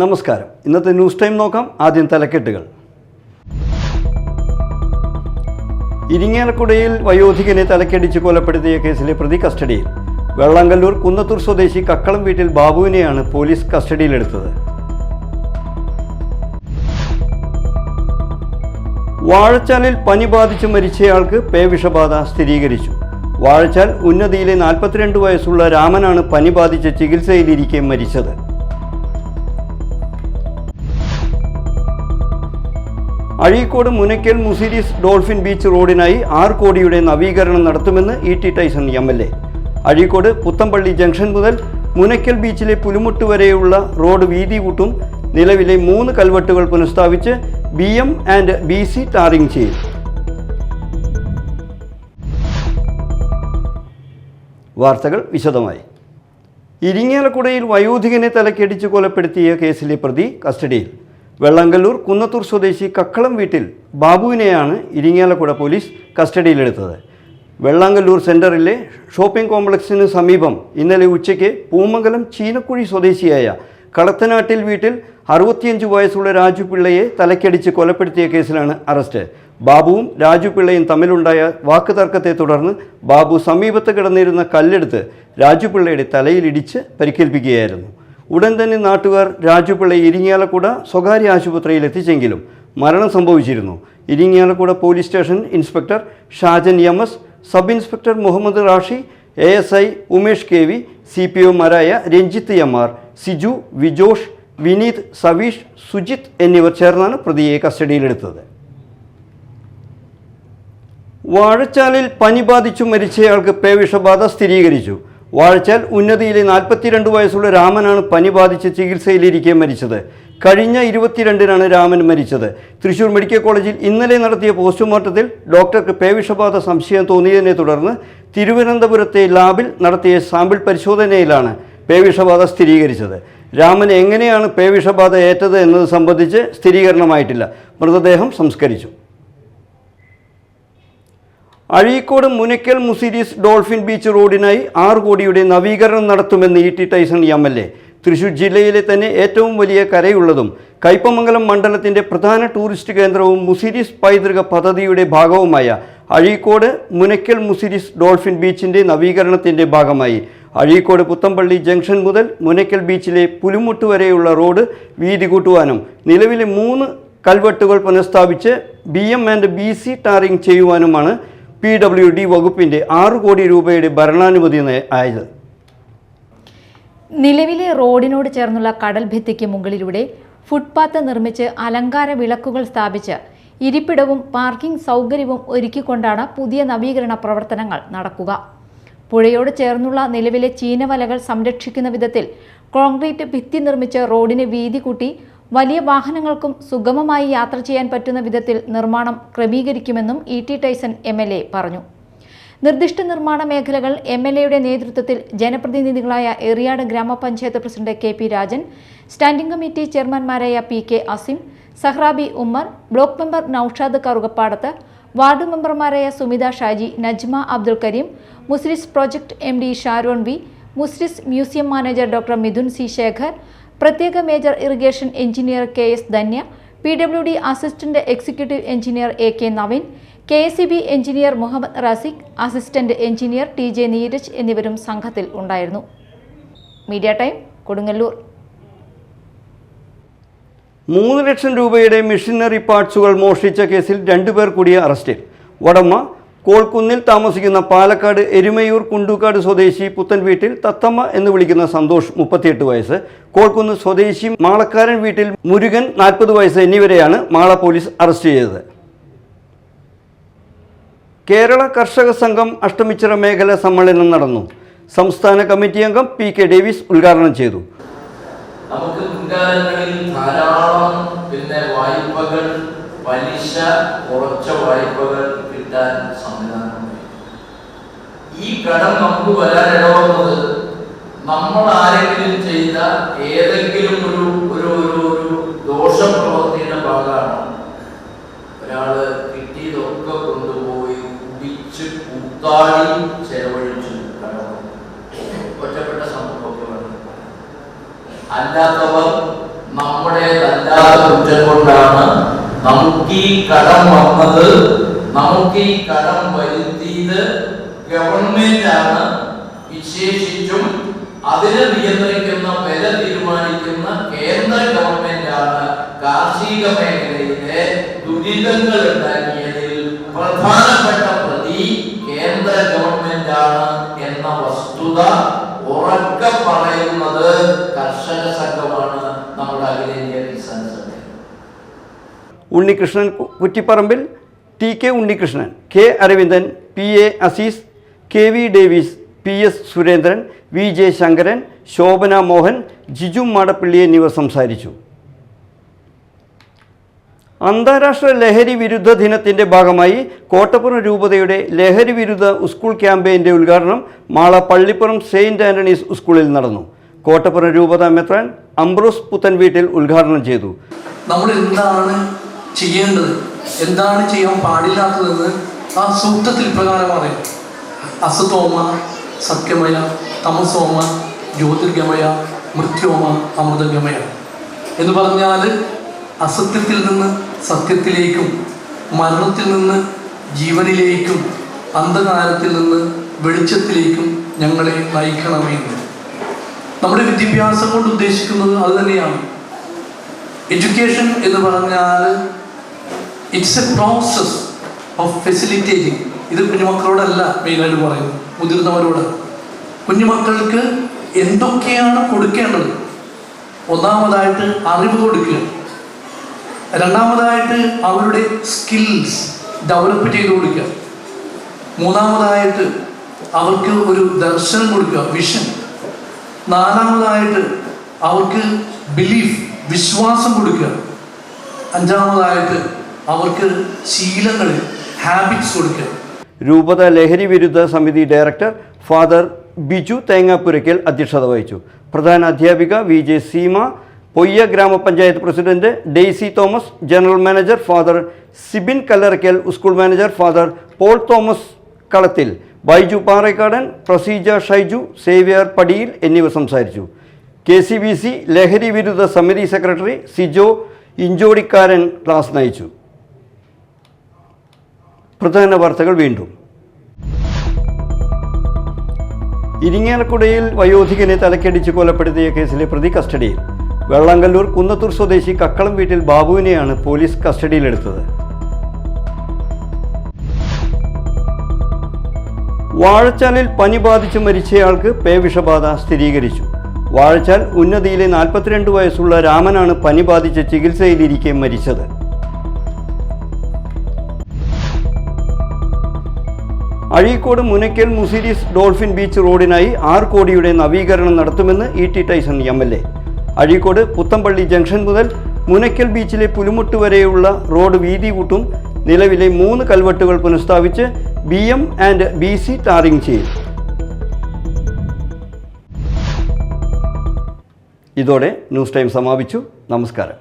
നമസ്കാരം. ഇന്നത്തെ news time നോക്കാം. ആദ്യം തലക്കെട്ടുകൾ. ഇരിങ്ങാലക്കുടയിൽ വയോധികനെ തലക്കടിച്ച് കൊലപ്പെടുത്തിയ കേസിലെ പ്രതി കസ്റ്റഡിയിൽ. വെള്ളാങ്കല്ലൂർ കുന്നത്തൂർ സ്വദേശി കക്കളം വീട്ടിൽ ബാബുവിനെയാണ് പോലീസ് കസ്റ്റഡിയിലെടുത്തത്. വാഴച്ചാലിൽ പനി ബാധിച്ച് മരിച്ചയാൾക്ക് പേവിഷബാധ സ്ഥിരീകരിച്ചു. വാഴച്ചാൽ ഉന്നതിയിലെ 42 വയസ്സുള്ള രാമനാണ് പനി ബാധിച്ച് ചികിത്സയിലിരിക്കെ മരിച്ചത്. അഴീക്കോട് മുനയ്ക്കൽ മുസിരീസ് ഡോൾഫിൻ ബീച്ച് റോഡിനായി 6 കോടിയുടെ നവീകരണം നടത്തുമെന്ന് ET Tyson MLA. Azhikode Puthenpally junction മുതൽ മുനയ്ക്കൽ ബീച്ചിലെ പുലിമുട്ട് വരെയുള്ള റോഡ് വീതി കൂട്ടും. നിലവിലെ 3 കൽവെട്ടുകൾ പുനഃസ്ഥാപിച്ച് BM ആൻഡ് BC ടാറിംഗ് ചെയ്യും. വാർത്തകൾ വിശദമായി. ഇരിങ്ങാലക്കുടയിൽ വയോധികനെ തലക്കടിച്ച് കൊലപ്പെടുത്തിയ കേസിലെ പ്രതി കസ്റ്റഡിയിൽ. വെള്ളാങ്കല്ലൂർ കുന്നത്തൂർ സ്വദേശി കക്കളം വീട്ടിൽ ബാബുവിനെയാണ് ഇരിങ്ങാലക്കുട പോലീസ് കസ്റ്റഡിയിലെടുത്തത്. വെള്ളാങ്കല്ലൂർ സെൻറ്ററിലെ ഷോപ്പിംഗ് കോംപ്ലക്സിന് സമീപം ഇന്നലെ ഉച്ചയ്ക്ക് പൂമംഗലം ചീനക്കുഴി സ്വദേശിയായ കളത്തനാട്ടിൽ വീട്ടിൽ 65 വയസ്സുള്ള രാജു പിള്ളയെ തലക്കടിച്ച് കൊലപ്പെടുത്തിയ കേസിലാണ് അറസ്റ്റ്. ബാബുവും രാജു പിള്ളയും തമ്മിലുണ്ടായ വാക്കുതർക്കത്തെ തുടർന്ന് ബാബു സമീപത്ത് കിടന്നിരുന്ന കല്ലെടുത്ത് രാജു പിള്ളയുടെ തലയിലിടിച്ച് പരിക്കേൽപ്പിക്കുകയായിരുന്നു. ഉടൻ തന്നെ നാട്ടുകാർ രാജു പിള്ളയെ ഇരിങ്ങാലക്കുട സ്വകാര്യ ആശുപത്രിയിൽ എത്തിച്ചെങ്കിലും മരണം സംഭവിച്ചിരുന്നു. Irinjalakuda police station inspector Shajan MS, sub inspector Muhammad Rashi, ASI Umesh KV, CPOമാരായ രഞ്ജിത്ത് MR, സിജു, വിജോഷ്, വിനീത്, സവീഷ്, സുജിത്ത് എന്നിവർ ചേർന്നാണ് പ്രതിയെ കസ്റ്റഡിയിലെടുത്തത്. വാഴച്ചാലിൽ പനി ബാധിച്ചു മരിച്ചയാൾക്ക് പേവിഷബാധ സ്ഥിരീകരിച്ചു. വാഴച്ചാൽ ഉന്നതിയിലെ 42 വയസ്സുള്ള രാമനാണ് പനി ബാധിച്ച് ചികിത്സയിലിരിക്കെ മരിച്ചത്. കഴിഞ്ഞ 22-നാണ് രാമൻ മരിച്ചത്. തൃശൂർ മെഡിക്കൽ കോളേജിൽ ഇന്നലെ നടത്തിയ പോസ്റ്റ്മോർട്ടത്തിൽ ഡോക്ടർക്ക് പേവിഷബാധ സംശയം തോന്നിയതിനെ തുടർന്ന് തിരുവനന്തപുരത്തെ ലാബിൽ നടത്തിയ സാമ്പിൾ പരിശോധനയിലാണ് പേവിഷബാധ സ്ഥിരീകരിച്ചത്. രാമന് എങ്ങനെയാണ് പേവിഷബാധ ഏറ്റത് എന്നത് സംബന്ധിച്ച് സ്ഥിരീകരണമായിട്ടില്ല. മൃതദേഹം സംസ്കരിച്ചു. അഴീക്കോട് മുനയ്ക്കൽ മുസിരീസ് ഡോൾഫിൻ ബീച്ച് റോഡിനായി 6 കോടിയുടെ നവീകരണം നടത്തുമെന്ന് ET ടൈസൺ MLA. തൃശൂർ ജില്ലയിലെ തന്നെ ഏറ്റവും വലിയ കരയുള്ളതും കയ്പമംഗലം മണ്ഡലത്തിൻ്റെ പ്രധാന ടൂറിസ്റ്റ് കേന്ദ്രവും മുസിരീസ് പൈതൃക പദ്ധതിയുടെ ഭാഗവുമായ അഴീക്കോട് മുനയ്ക്കൽ മുസിരീസ് ഡോൾഫിൻ ബീച്ചിൻ്റെ നവീകരണത്തിൻ്റെ ഭാഗമായി അഴീക്കോട് പുത്തമ്പള്ളി ജംഗ്ഷൻ മുതൽ മുനയ്ക്കൽ ബീച്ചിലെ പുലിമുട്ട് വരെയുള്ള റോഡ് വീതി കൂട്ടുവാനും നിലവിലെ 3 കൽവെട്ടുകൾ പുനഃസ്ഥാപിച്ച് BM ആൻഡ് BC ടാറിംഗ് ചെയ്യുവാനുമാണ് PWD വകുപ്പിൻ്റെ 6 കോടി രൂപയുടെ ഭരണാനുമതി ആയത്. നിലവിലെ റോഡിനോട് ചേർന്നുള്ള കടൽ ഭിത്തിക്ക് മുകളിലൂടെ ഫുട്പാത്ത് നിർമ്മിച്ച് അലങ്കാര വിളക്കുകൾ സ്ഥാപിച്ച് ഇരിപ്പിടവും പാർക്കിംഗ് സൗകര്യവും ഒരുക്കിക്കൊണ്ടാണ് പുതിയ നവീകരണ പ്രവർത്തനങ്ങൾ നടക്കുക. പുഴയോട് ചേർന്നുള്ള നിലവിലെ ചീനവലകൾ സംരക്ഷിക്കുന്ന വിധത്തിൽ കോൺക്രീറ്റ് ഭിത്തി നിർമ്മിച്ച് റോഡിന് വീതി കൂട്ടി വലിയ വാഹനങ്ങൾക്കും സുഗമമായി യാത്ര ചെയ്യാൻ പറ്റുന്ന വിധത്തിൽ നിർമ്മാണം ക്രമീകരിക്കുമെന്നും ET ടൈസൺ MLA പറഞ്ഞു. നിർദ്ദിഷ്ട നിർമ്മാണ മേഖലകൾ MLAയുടെ നേതൃത്വത്തിൽ ജനപ്രതിനിധികളായ എറിയാട് ഗ്രാമപഞ്ചായത്ത് president KP Rajan, standing committee ചെയർമാൻമാരായ PK Asim, Sahrabi Ummer, block member Naushad Karukappadath, ward മെമ്പർമാരായ Sumitha Shaji, Najma Abdul Kareem, Muziris project MD Sharon V, Muziris museum manager doctor Mithun C Shekhar, പ്രത്യേക major irrigation engineer KS Dhanya, PWD assistant executive engineer AK Naveen, KSEB engineer Muhammad Rasiq, assistant engineer TJ Neeraj എന്നിവരും സംഘത്തിൽ ഉണ്ടായിരുന്നു. Media time, Kodungallur. 3 ലക്ഷം രൂപയുടെ machinery പാർട്സുകൾ മോഷ്ടിച്ച കേസിൽ 2 പേർ കൂടി അറസ്റ്റിൽ. വടമ്മ കോൾക്കുന്നിൽ താമസിക്കുന്ന പാലക്കാട് എരുമയൂർ കുണ്ടുകാട് സ്വദേശി പുത്തൻ വീട്ടിൽ തത്തമ്മ എന്ന് വിളിക്കുന്ന സന്തോഷ് 38 വയസ്സ്, കോൾക്കുന്ന് സ്വദേശി മാളക്കാരൻ വീട്ടിൽ മുരുകൻ 40 വയസ്സ് എന്നിവരെയാണ് മാള പോലീസ് അറസ്റ്റ് ചെയ്തത്. കേരള കർഷക സംഘം അഷ്ടമിച്ചിറ മേഖല സമ്മേളനം നടന്നു. സംസ്ഥാന കമ്മിറ്റി അംഗം PK ഡേവിസ് ഉദ്ഘാടനം ചെയ്തു. നമുക്ക് മുൻകാലങ്ങളിൽ ധാരാളം വായ്പകൾ, പലിശ കുറച്ച വായ്പകൾ കിട്ടാൻ സംവിധാനമുണ്ട്. ഈ കടം നമുക്ക് വരാൻ ഇടവന്നത് നമ്മൾ ആരെങ്കിലും ചെയ്ത ഏതെങ്കിലും ഒരു ദോഷം പ്രവൃത്തിയുടെ ഭാഗമാണ്. ഒരാള് കിട്ടിയതൊക്കെ കൊണ്ടുപോയി കുടിച്ച് കൂത്താടി ചെലവഴിച്ചു ഒറ്റപ്പെട്ട സംഭവമൊക്കെ വേണം. അല്ലാത്തവർ നമ്മുടേതല്ലാത്ത കുറ്റം കൊണ്ടാണ് നമുക്ക് ഈ കടം വന്നത്, നമുക്ക് ഈ കടം വരുത്തിയത് ഗവൺമെന്റ് ആണ്. വിശേഷിച്ചും അതിനെ നിയന്ത്രിക്കുന്ന വില തീരുമാനിക്കുന്ന കേന്ദ്ര ഗവൺമെന്റ് ആണ്. കാർഷിക മേഖലയിലെ ദുരിതങ്ങൾ ഉണ്ടാക്കിയതിൽ പ്രധാനപ്പെട്ട പ്രതി കേന്ദ്ര ഗവൺമെന്റ് ആണ് എന്ന വസ്തുത ഉറക്കെ പറയുന്നത് കർഷക സംഘമാണ്, നമ്മുടെ Akhilendya Kisan Sabha. Unnikrishnan Kuttiparambil, T K Unnikrishnan, K Aravindan, P A Azeez, K V Davis, P S Surendran, V J Shankaran, Shobhana Mohan, Jiju Madappally എന്നിവർ സംസാരിച്ചു. അന്താരാഷ്ട്ര ലഹരി വിരുദ്ധ ദിനത്തിൻ്റെ ഭാഗമായി കോട്ടപ്പുറം രൂപതയുടെ ലഹരി വിരുദ്ധ സ്കൂൾ ക്യാമ്പയിൻ്റെ ഉദ്ഘാടനം മാള പള്ളിപ്പുറം സെയിൻറ്റ് ആൻ്റണീസ് സ്കൂളിൽ നടന്നു. കോട്ടപ്പുറം രൂപത മെത്രാൻ അംബ്രോസ് പുത്തൻവീട്ടിൽ ഉദ്ഘാടനം ചെയ്തു. നമ്മൾ എന്താണ് ചെയ്യേണ്ടത്, എന്താണ് ചെയ്യാൻ പാടില്ലാത്തതെന്ന് ആ സൂക്തത്തിൽ പ്രകാരമാണ്. അസതോമ സത്യമയ, തമസോമ ജ്യോതിർഗമയ, മൃത്യോമ അമൃതഗമയ എന്ന് പറഞ്ഞാൽ അസത്യത്തിൽ നിന്ന് സത്യത്തിലേക്കും, മരണത്തിൽ നിന്ന് ജീവനിലേക്കും, അന്ധകാരത്തിൽ നിന്ന് വെളിച്ചത്തിലേക്കും ഞങ്ങളെ നയിക്കണമെന്ന്. നമ്മുടെ വിദ്യാഭ്യാസം കൊണ്ട് ഉദ്ദേശിക്കുന്നത് അത് തന്നെയാണ്. എഡ്യൂക്കേഷൻ എന്ന് പറഞ്ഞാൽ it's A process of facilitating. ഇത് കുഞ്ഞുമക്കളോടല്ല മെയിനായിട്ട് പറയുന്നത്, മുതിർന്നവരോട്. കുഞ്ഞുമക്കൾക്ക് എന്തൊക്കെയാണ് കൊടുക്കേണ്ടത്? ഒന്നാമതായിട്ട് അറിവ് കൊടുക്കുക, രണ്ടാമതായിട്ട് അവരുടെ സ്കിൽസ് ഡെവലപ്പ് ചെയ്ത് കൊടുക്കുക, മൂന്നാമതായിട്ട് അവർക്ക് ഒരു ദർശനം കൊടുക്കുക, വിഷൻ, നാലാമതായിട്ട് അവർക്ക് ബിലീഫ്, വിശ്വാസം കൊടുക്കുക, അഞ്ചാമതായിട്ട് അവർക്ക് ശീലങ്ങൾ, ഹാബിറ്റ്സ് കൊടുക്കുക. രൂപത ലഹരി വിരുദ്ധ സമിതി ഡയറക്ടർ ഫാദർ ബിജു തേങ്ങാപ്പുരയ്ക്കൽ അധ്യക്ഷത വഹിച്ചു. പ്രധാന അധ്യാപിക വി ജെ സീമ, പൊയ്യ ഗ്രാമപഞ്ചായത്ത് president Daisy Thomas, general manager father Sibin Kallarakkal, school manager father Paul Thomas Kalathil, Baiju Parekkadan, Praseeja Shaiju, Xavier Padiyil എന്നിവർ സംസാരിച്ചു. KCBC ലഹരി വിരുദ്ധ സമിതി സെക്രട്ടറി സിജോ ഇഞ്ചോടിക്കാരൻ ക്ലാസ് നയിച്ചു. പ്രധാന വാർത്തകൾ വീണ്ടും. ഇരിങ്ങാലക്കുടയിൽ വയോധികനെ തലക്കടിച്ച് കൊലപ്പെടുത്തിയ കേസിലെ പ്രതി കസ്റ്റഡിയിൽ. വെള്ളങ്കല്ലൂർ കുന്നത്തൂർ സ്വദേശി കക്കളം വീട്ടിൽ ബാബുവിനെയാണ് പോലീസ് കസ്റ്റഡിയിലെടുത്തത്. വാഴച്ചാലിൽ പനി ബാധിച്ച് മരിച്ചയാൾക്ക് പേവിഷബാധ സ്ഥിരീകരിച്ചു. വാഴച്ചാൽ ഉന്നതിയിലെ 42 വയസ്സുള്ള രാമനാണ് പനി ബാധിച്ച് ചികിത്സയിലിരിക്കെ മരിച്ചത്. അഴീക്കോട് മുനയ്ക്കൽ മുസിരീസ് ഡോൾഫിൻ ബീച്ച് റോഡിനായി 6 കോടിയുടെ നവീകരണം നടത്തുമെന്ന് ET Tyson MLA. Azhikode Puthenpally junction മുതൽ മുനയ്ക്കൽ ബീച്ചിലെ പുലുമുട്ട് വരെയുള്ള റോഡ് വീതി കൂട്ടും. നിലവിലെ 3 കൽവട്ടുകൾ പുനഃസ്ഥാപിച്ച് BM ആൻഡ് BC ടാറിംഗ് ചെയ്യും. ഇതോടെ ന്യൂസ് ടൈം സമാപിച്ചു. നമസ്കാരം.